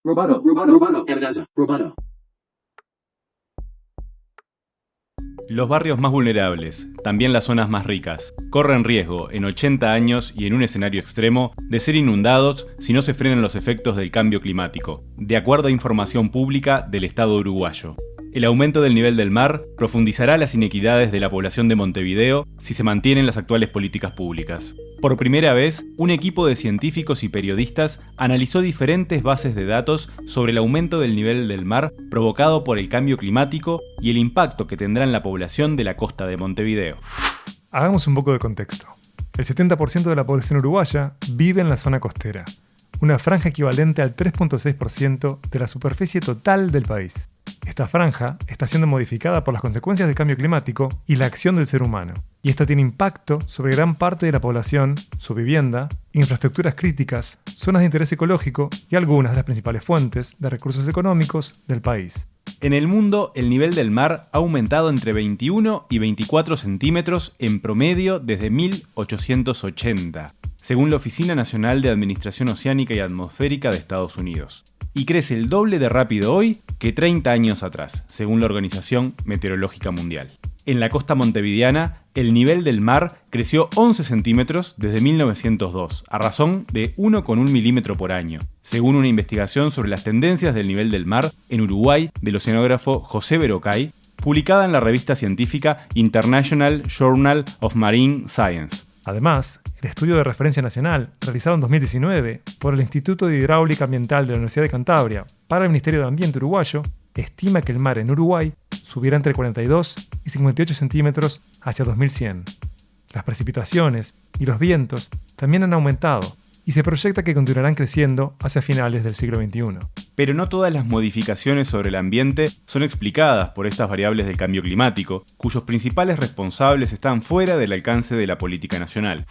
Los barrios más vulnerables, también las zonas más ricas, corren riesgo, en 80 años y en un escenario extremo, de ser inundados si no se frenan los efectos del cambio climático, de acuerdo a información pública del Estado uruguayo. El aumento del nivel del mar profundizará las inequidades de la población de Montevideo si se mantienen las actuales políticas públicas. Por primera vez, un equipo de científicos y periodistas analizó diferentes bases de datos sobre el aumento del nivel del mar provocado por el cambio climático y el impacto que tendrá en la población de la costa de Montevideo. Hagamos un poco de contexto. El 70% de la población uruguaya vive en la zona costera, una franja equivalente al 3.6% de la superficie total del país. Esta franja está siendo modificada por las consecuencias del cambio climático y la acción del ser humano. Y esto tiene impacto sobre gran parte de la población, su vivienda, infraestructuras críticas, zonas de interés ecológico y algunas de las principales fuentes de recursos económicos del país. En el mundo, el nivel del mar ha aumentado entre 21 y 24 centímetros en promedio desde 1880, según la Oficina Nacional de Administración Oceánica y Atmosférica de Estados Unidos. Y crece el doble de rápido hoy que 30 años atrás, según la Organización Meteorológica Mundial. En la costa montevideana, el nivel del mar creció 11 centímetros desde 1902, a razón de 1,1 milímetro por año, según una investigación sobre las tendencias del nivel del mar en Uruguay del oceanógrafo José Verocay, publicada en la revista científica International Journal of Marine Science. Además, el estudio de referencia nacional, realizado en 2019 por el Instituto de Hidráulica Ambiental de la Universidad de Cantabria para el Ministerio de Ambiente uruguayo, estima que el mar en Uruguay subirá entre 42 y 58 centímetros hacia 2100. Las precipitaciones y los vientos también han aumentado y se proyecta que continuarán creciendo hacia finales del siglo XXI. Pero no todas las modificaciones sobre el ambiente son explicadas por estas variables del cambio climático, cuyos principales responsables están fuera del alcance de la política nacional.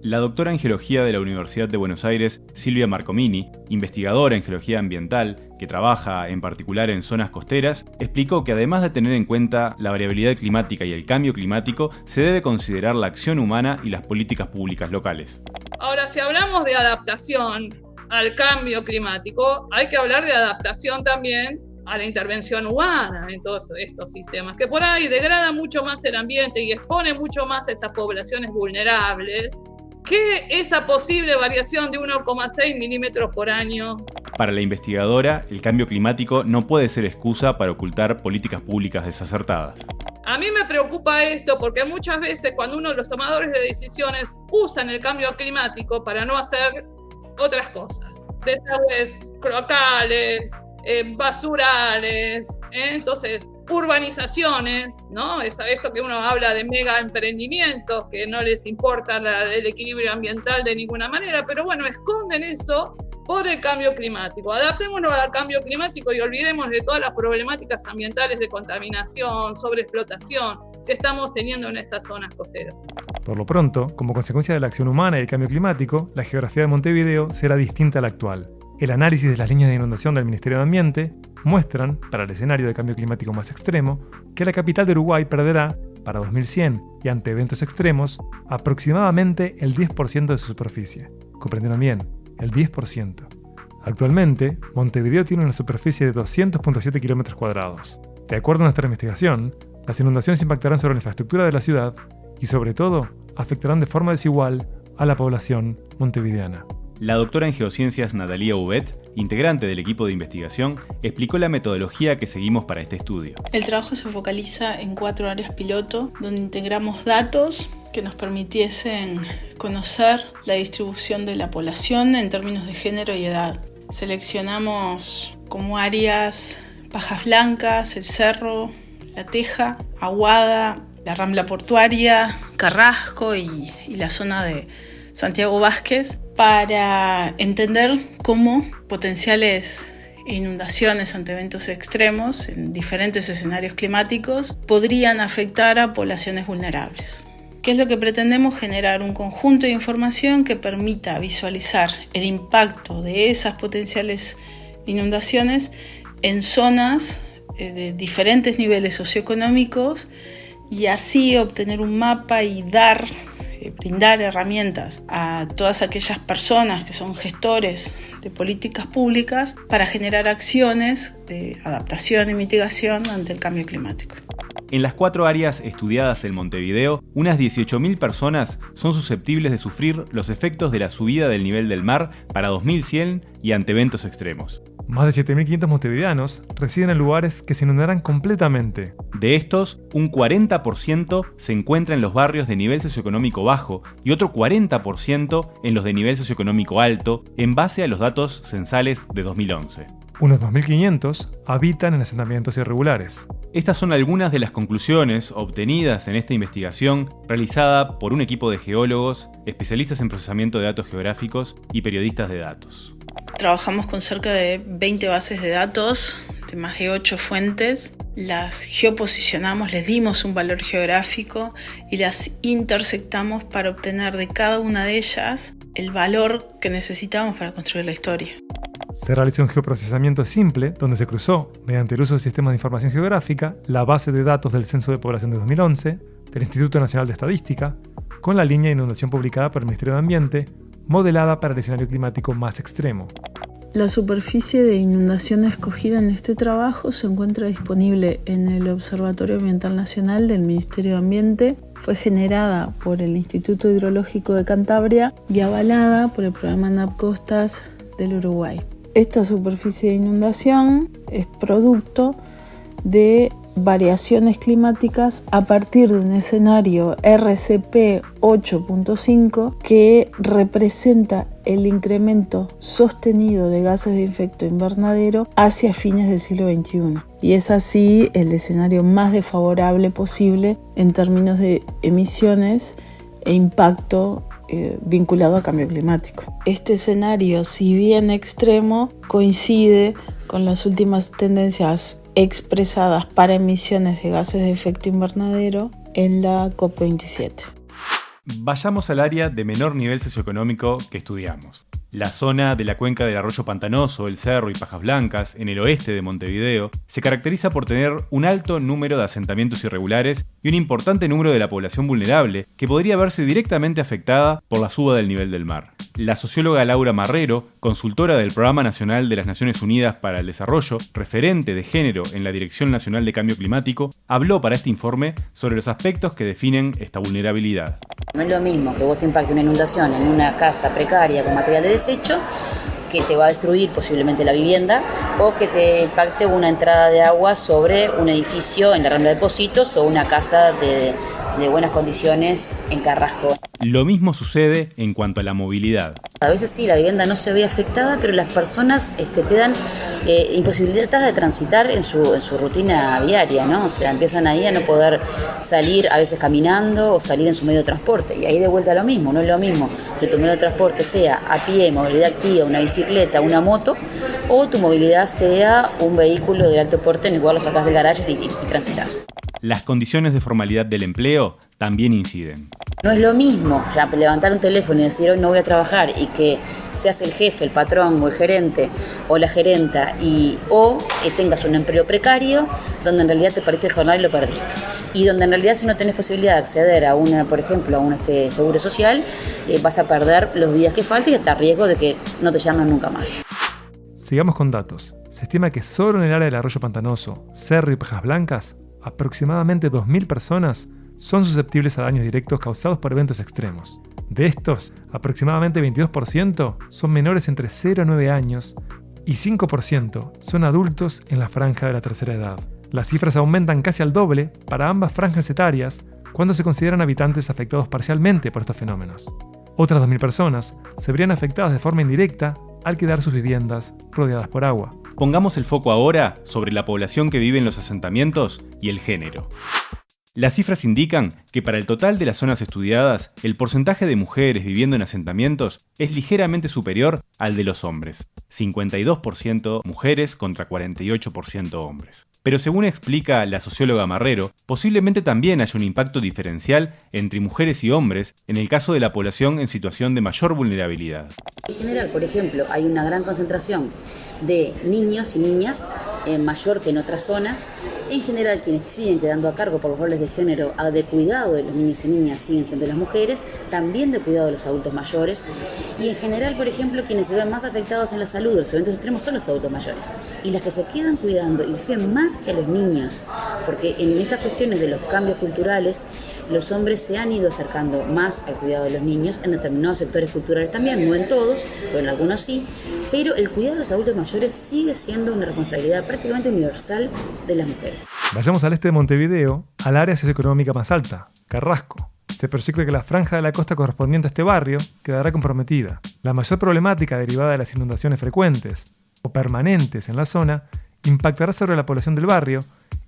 La doctora en Geología de la Universidad de Buenos Aires, Silvia Marcomini, investigadora en Geología Ambiental, que trabaja en particular en zonas costeras, explicó que además de tener en cuenta la variabilidad climática y el cambio climático, se debe considerar la acción humana y las políticas públicas locales. Ahora, si hablamos de adaptación al cambio climático, hay que hablar de adaptación también a la intervención humana en todos estos sistemas, que por ahí degrada mucho más el ambiente y expone mucho más a estas poblaciones vulnerables que esa posible variación de 1,6 milímetros por año. Para la investigadora, el cambio climático no puede ser excusa para ocultar políticas públicas desacertadas. A mí me preocupa esto porque muchas veces cuando los tomadores de decisiones usan el cambio climático para no hacer otras cosas, desagües cloacales, basurales, entonces urbanizaciones, ¿no? Es esto que uno habla de mega emprendimientos que no les importa el equilibrio ambiental de ninguna manera, pero bueno, esconden eso por el cambio climático. Adaptémonos al cambio climático y olvidemos de todas las problemáticas ambientales de contaminación, sobreexplotación que estamos teniendo en estas zonas costeras. Por lo pronto, como consecuencia de la acción humana y el cambio climático, la geografía de Montevideo será distinta a la actual. El análisis de las líneas de inundación del Ministerio de Ambiente muestran, para el escenario de cambio climático más extremo, que la capital de Uruguay perderá, para 2100 y ante eventos extremos, aproximadamente el 10% de su superficie. Comprendieron bien, el 10%. Actualmente, Montevideo tiene una superficie de 200.7 kilómetros cuadrados. De acuerdo a nuestra investigación, las inundaciones impactarán sobre la infraestructura de la ciudad y, sobre todo, afectarán de forma desigual a la población montevideana. La doctora en Geociencias Natalia Ubet, integrante del equipo de investigación, explicó la metodología que seguimos para este estudio. El trabajo se focaliza en 4 áreas piloto, donde integramos datos que nos permitiesen conocer la distribución de la población en términos de género y edad. Seleccionamos como áreas Pajas Blancas, El Cerro, La Teja, Aguada, la Rambla Portuaria, Carrasco y la zona de Santiago Vázquez, para entender cómo potenciales inundaciones ante eventos extremos en diferentes escenarios climáticos podrían afectar a poblaciones vulnerables. ¿Qué es lo que pretendemos? Generar un conjunto de información que permita visualizar el impacto de esas potenciales inundaciones en zonas de diferentes niveles socioeconómicos y así obtener un mapa y dar brindar herramientas a todas aquellas personas que son gestores de políticas públicas para generar acciones de adaptación y mitigación ante el cambio climático. En las 4 áreas estudiadas en Montevideo, unas 18.000 personas son susceptibles de sufrir los efectos de la subida del nivel del mar para 2100 y ante eventos extremos. Más de 7.500 montevideanos residen en lugares que se inundarán completamente. De estos, un 40% se encuentra en los barrios de nivel socioeconómico bajo y otro 40% en los de nivel socioeconómico alto, en base a los datos censales de 2011. Unos 2.500 habitan en asentamientos irregulares. Estas son algunas de las conclusiones obtenidas en esta investigación realizada por un equipo de geólogos, especialistas en procesamiento de datos geográficos y periodistas de datos. Trabajamos con cerca de 20 bases de datos de más de 8 fuentes. Las geoposicionamos, les dimos un valor geográfico y las intersectamos para obtener de cada una de ellas el valor que necesitamos para construir la historia. Se realizó un geoprocesamiento simple donde se cruzó, mediante el uso de sistemas de información geográfica, la base de datos del Censo de Población de 2011, del Instituto Nacional de Estadística, con la línea de inundación publicada por el Ministerio de Ambiente, modelada para el escenario climático más extremo. La superficie de inundación escogida en este trabajo se encuentra disponible en el Observatorio Ambiental Nacional del Ministerio de Ambiente. Fue generada por el Instituto Hidrológico de Cantabria y avalada por el programa NAP Costas del Uruguay. Esta superficie de inundación es producto de variaciones climáticas a partir de un escenario RCP 8.5 que representa el incremento sostenido de gases de efecto invernadero hacia fines del siglo XXI. Y es así el escenario más desfavorable posible en términos de emisiones e impacto vinculado a cambio climático. Este escenario, si bien extremo, coincide con las últimas tendencias expresadas para emisiones de gases de efecto invernadero en la COP27. Vayamos al área de menor nivel socioeconómico que estudiamos. La zona de la cuenca del arroyo Pantanoso, El Cerro y Pajas Blancas, en el oeste de Montevideo, se caracteriza por tener un alto número de asentamientos irregulares y un importante número de la población vulnerable que podría verse directamente afectada por la suba del nivel del mar. La socióloga Laura Marrero, consultora del Programa Nacional de las Naciones Unidas para el Desarrollo, referente de género en la Dirección Nacional de Cambio Climático, habló para este informe sobre los aspectos que definen esta vulnerabilidad. No es lo mismo que vos te impacte una inundación en una casa precaria con material de desecho, que te va a destruir posiblemente la vivienda, o que te impacte una entrada de agua sobre un edificio en la Rambla de Pocitos o una casa de buenas condiciones en Carrasco. Lo mismo sucede en cuanto a la movilidad. A veces sí, la vivienda no se ve afectada, pero las personas quedan imposibilitadas de transitar en su rutina diaria, ¿no? O sea, empiezan ahí a no poder salir, a veces caminando o salir en su medio de transporte. Y ahí de vuelta lo mismo, no es lo mismo que tu medio de transporte sea a pie, movilidad activa, una bicicleta, una moto, o tu movilidad sea un vehículo de alto porte en el cual lo sacas del garaje y transitas. Las condiciones de formalidad del empleo también inciden. No es lo mismo ya levantar un teléfono y decir hoy no voy a trabajar y que seas el jefe, el patrón o el gerente o la gerenta o que tengas un empleo precario donde en realidad te perdiste el jornal y lo perdiste. Y donde en realidad si no tenés posibilidad de acceder a por ejemplo, a un seguro social, vas a perder los días que faltan y hasta riesgo de que no te llamen nunca más. Sigamos con datos. Se estima que solo en el área del arroyo Pantanoso, Cerro y Pajas Blancas, aproximadamente 2.000 personas son susceptibles a daños directos causados por eventos extremos. De estos, aproximadamente 22% son menores entre 0 a 9 años y 5% son adultos en la franja de la tercera edad. Las cifras aumentan casi al doble para ambas franjas etarias cuando se consideran habitantes afectados parcialmente por estos fenómenos. Otras 2.000 personas se verían afectadas de forma indirecta al quedar sus viviendas rodeadas por agua. Pongamos el foco ahora sobre la población que vive en los asentamientos y el género. Las cifras indican que para el total de las zonas estudiadas, el porcentaje de mujeres viviendo en asentamientos es ligeramente superior al de los hombres, 52% mujeres contra 48% hombres. Pero según explica la socióloga Marrero, posiblemente también haya un impacto diferencial entre mujeres y hombres en el caso de la población en situación de mayor vulnerabilidad. En general, por ejemplo, hay una gran concentración de niños y niñas, mayor que en otras zonas, En general, quienes siguen quedando a cargo por los roles de género de cuidado de los niños y niñas siguen siendo las mujeres, también de cuidado de los adultos mayores. Y en general, por ejemplo, quienes se ven más afectados en la salud de los eventos extremos son los adultos mayores. Y las que se quedan cuidando, inclusive más que a los niños, porque en estas cuestiones de los cambios culturales, los hombres se han ido acercando más al cuidado de los niños en determinados sectores culturales también, no en todos, pero en algunos sí, pero el cuidado de los adultos mayores sigue siendo una responsabilidad prácticamente universal de las mujeres. Vayamos al este de Montevideo, al área socioeconómica más alta, Carrasco. Se proyecta que la franja de la costa correspondiente a este barrio quedará comprometida. La mayor problemática derivada de las inundaciones frecuentes o permanentes en la zona impactará sobre la población del barrio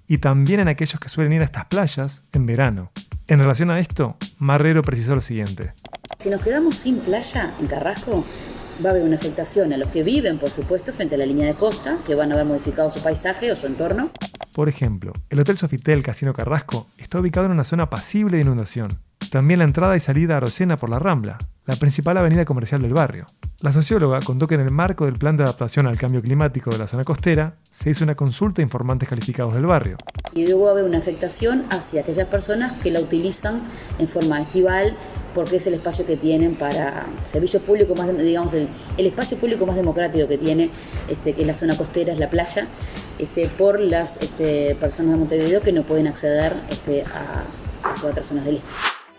y también en aquellos que suelen ir a estas playas en verano. En relación a esto, Marrero precisó lo siguiente. Si nos quedamos sin playa en Carrasco, va a haber una afectación a los que viven, por supuesto, frente a la línea de costa, que van a haber modificado su paisaje o su entorno. Por ejemplo, el Hotel Sofitel Casino Carrasco está ubicado en una zona pasible de inundación. También la entrada y salida a Arocena por la Rambla, la principal avenida comercial del barrio. La socióloga contó que en el marco del plan de adaptación al cambio climático de la zona costera, se hizo una consulta a informantes calificados del barrio. Y luego va a haber una afectación hacia aquellas personas que la utilizan en forma estival, porque es el espacio que tienen para servicio público más, digamos, el espacio público más democrático que tiene, que es la zona costera, es la playa, por las personas de Montevideo que no pueden acceder hacia otras zonas del este.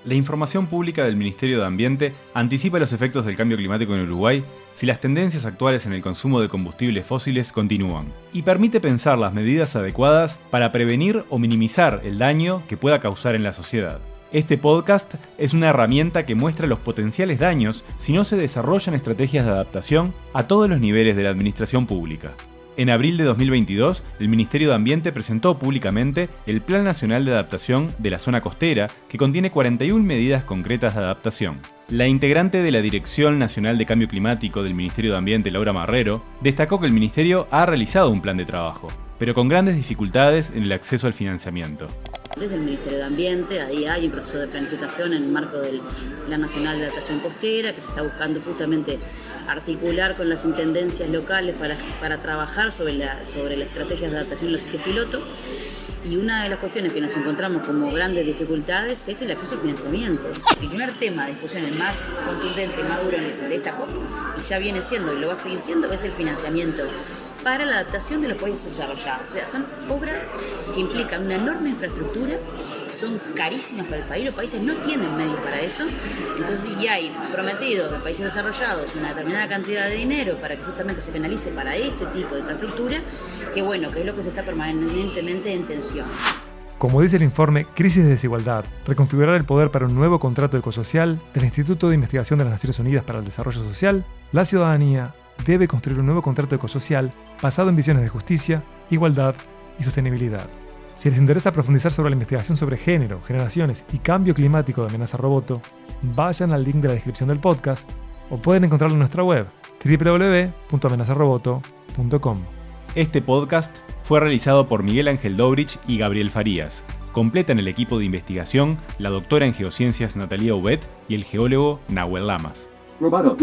La información pública del Ministerio de Ambiente anticipa los efectos del cambio climático en Uruguay si las tendencias actuales en el consumo de combustibles fósiles continúan, y permite pensar las medidas adecuadas para prevenir o minimizar el daño que pueda causar en la sociedad. Este podcast es una herramienta que muestra los potenciales daños si no se desarrollan estrategias de adaptación a todos los niveles de la administración pública. En abril de 2022, el Ministerio de Ambiente presentó públicamente el Plan Nacional de Adaptación de la Zona Costera, que contiene 41 medidas concretas de adaptación. La integrante de la Dirección Nacional de Cambio Climático del Ministerio de Ambiente, Laura Marrero, destacó que el Ministerio ha realizado un plan de trabajo, pero con grandes dificultades en el acceso al financiamiento. Desde el Ministerio de Ambiente, ahí hay un proceso de planificación en el marco del Plan Nacional de Adaptación Costera, que se está buscando justamente articular con las intendencias locales para trabajar sobre las estrategias de adaptación en los sitios piloto. Y una de las cuestiones que nos encontramos como grandes dificultades es el acceso al financiamiento. El primer tema de discusión, el más contundente, más duro de esta COP, y ya viene siendo y lo va a seguir siendo, es el financiamiento para la adaptación de los países desarrollados. O sea, son obras que implican una enorme infraestructura, son carísimas para el país, los países no tienen medios para eso, entonces ya hay prometido de países desarrollados una determinada cantidad de dinero para que justamente se canalice para este tipo de infraestructura, que es lo que se está permanentemente en tensión. Como dice el informe Crisis de Desigualdad, reconfigurar el poder para un nuevo contrato ecosocial del Instituto de Investigación de las Naciones Unidas para el Desarrollo Social, la ciudadanía debe construir un nuevo contrato ecosocial basado en visiones de justicia, igualdad y sostenibilidad. Si les interesa profundizar sobre la investigación sobre género, generaciones y cambio climático de Amenaza Roboto, vayan al link de la descripción del podcast o pueden encontrarlo en nuestra web www.amenazaroboto.com. Este podcast fue realizado por Miguel Ángel Dobrich y Gabriel Farías. Completan el equipo de investigación la doctora en geociencias Natalia Ubet y el geólogo Nahuel Lamas. Roboto.